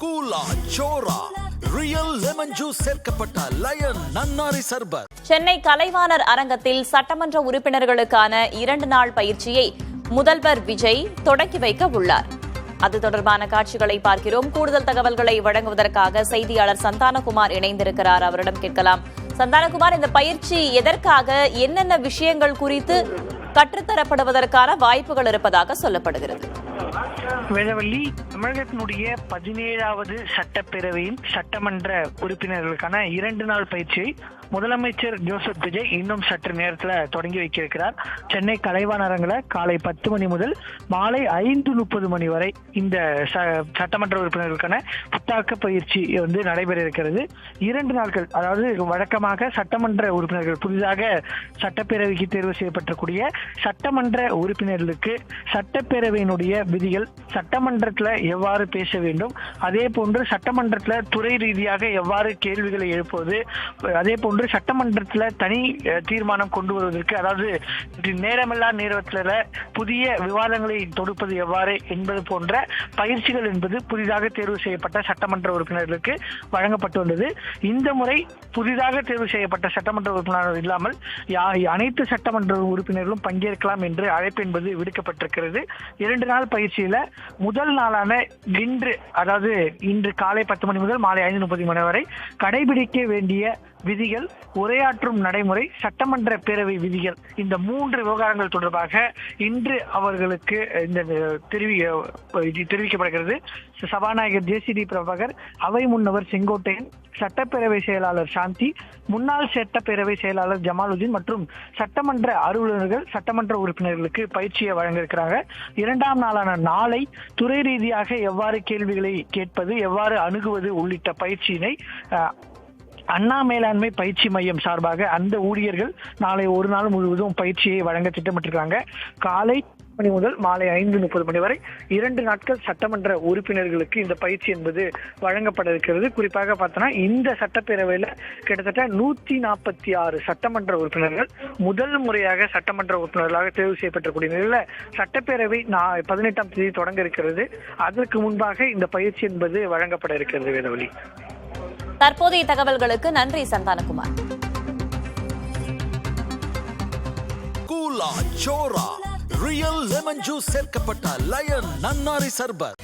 கூலா சோரா real lemon juice சேர்க்கப்பட்ட line நன்னாரி சர்பத். சென்னை கலைவாணர் அரங்கத்தில் சட்டமன்ற உறுப்பினர்களுக்கான 2 நாள் பயிற்சியை முதல்வர் விஜய் தொடங்கி வைக்க உள்ளார். அது தொடர்பான காட்சிகளை பார்க்கிறோம். கூடுதல் தகவல்களை வழங்குவதற்காக செய்தியாளர் சந்தானகுமார் இணைந்திருக்கிறார். அவரிடம் கேட்கலாம். சந்தானகுமார், இந்த பயிற்சி எதற்காக, என்னென்ன விஷயங்கள் குறித்து கற்றுத்தரப்படுவதற்கான வாய்ப்புகள் இருப்பதாக சொல்லப்படுகிறது? வேதவள்ளி, தமிழகத்தினுடைய 17வது சட்டப்பேரவையின் சட்டமன்ற உறுப்பினர்களுக்கான 2 நாள் பயிற்சியை முதலமைச்சர் ஜோசப் விஜய் இன்னும் சற்று நேரத்தில் தொடங்கி வைக்க இருக்கிறார். சென்னை கலைவாணரங்கில் காலை 10 மணி முதல் மாலை 5:30 மணி வரை இந்த சட்டமன்ற உறுப்பினர்களுக்கான புத்தாக்க பயிற்சி நடைபெற இருக்கிறது. 2 நாட்கள், அதாவது வழக்கமாக சட்டமன்ற உறுப்பினர்கள், புதிதாக சட்டப்பேரவைக்கு தேர்வு செய்யப்பட்டக்கூடிய சட்டமன்ற உறுப்பினர்களுக்கு சட்டப்பேரவையினுடைய விதிகள், சட்டமன்றத்தில் எவ்வாறு பேச வேண்டும், அதே போன்று சட்டமன்றத்தில் துறை ரீதியாக எவ்வாறு கேள்விகளை எழுப்புவது, அதே போன்று சட்டமன்றத்தில் தனி தீர்மானம் கொண்டு வருவதற்கு, அதாவது நேரமில்லா நேரத்தில் புதிய விவாதங்களை தொடுப்பது எவ்வாறு என்பது போன்ற பயிற்சிகள் என்பது புதிதாக தேர்வு செய்யப்பட்ட சட்டமன்ற உறுப்பினர்களுக்கு வழங்கப்பட்டு வந்தது. இந்த முறை புதிதாக தேர்வு செய்யப்பட்ட சட்டமன்ற உறுப்பினர்கள் இல்லாமல் அனைத்து சட்டமன்ற உறுப்பினர்களும் பங்கேற்கலாம் என்று அழைப்பு என்பது விடுக்கப்பட்டிருக்கிறது. 2 நாள் பயிற்சியில முதல் நாளான இன்று, அதாவது இன்று காலை 10 மணி முதல் மாலை 5:30 மணி வரை கடைபிடிக்க வேண்டிய விதிகள், உரையாற்றும் நடைமுறை, சட்டமன்ற பேரவை விதிகள், இந்த 3 விவகாரங்கள் தொடர்பாக இன்று அவர்களுக்கு இந்த தெரிவிக்கப்படுகிறது. சபாநாயகர் ஜேசிடி பிரபாகர், அவை முன்னவர் செங்கோட்டையன், சட்டப்பேரவை செயலாளர் சாந்தி, முன்னாள் சட்டப்பேரவை செயலாளர் ஜமாலுதீன் மற்றும் சட்டமன்ற அலுவலர்கள் சட்டமன்ற உறுப்பினர்களுக்கு பயிற்சியை வழங்க இருக்கிறாங்க. 2ஆம் நாளான நாளை துறை ரீதியாக எவ்வாறு கேள்விகளை கேட்பது, எவ்வாறு அணுகுவது உள்ளிட்ட பயிற்சியினை அண்ணா மேலாண்மை பயிற்சி மையம் சார்பாக அந்த ஊழியர்கள் நாளை ஒரு நாள் முழுவதும் பயிற்சியை வழங்க திட்டமிட்டிருக்காங்க. காலை மணி முதல் மாலை 5:30 மணி வரை 2 நாட்கள் சட்டமன்ற உறுப்பினர்களுக்கு இந்த பயிற்சி என்பது வழங்கப்பட இருக்கிறது. குறிப்பாக பார்த்தோன்னா இந்த சட்டப்பேரவையில் கிட்டத்தட்ட 146 சட்டமன்ற உறுப்பினர்கள் முதல் முறையாக சட்டமன்ற உறுப்பினர்களாக தேர்வு செய்யப்பட்டக்கூடிய நிலையில் சட்டப்பேரவை 18ஆம் தேதி தொடங்க இருக்கிறது. அதற்கு முன்பாக இந்த பயிற்சி என்பது வழங்கப்பட இருக்கிறது. வேதவழி, தற்போதைய தகவல்களுக்கு நன்றி சந்தானகுமார். கூலா சோரா ரியல் லெமன் ஜூஸ் சேர்க்கப்பட்ட லயன் நன்னாரி சர்பத்.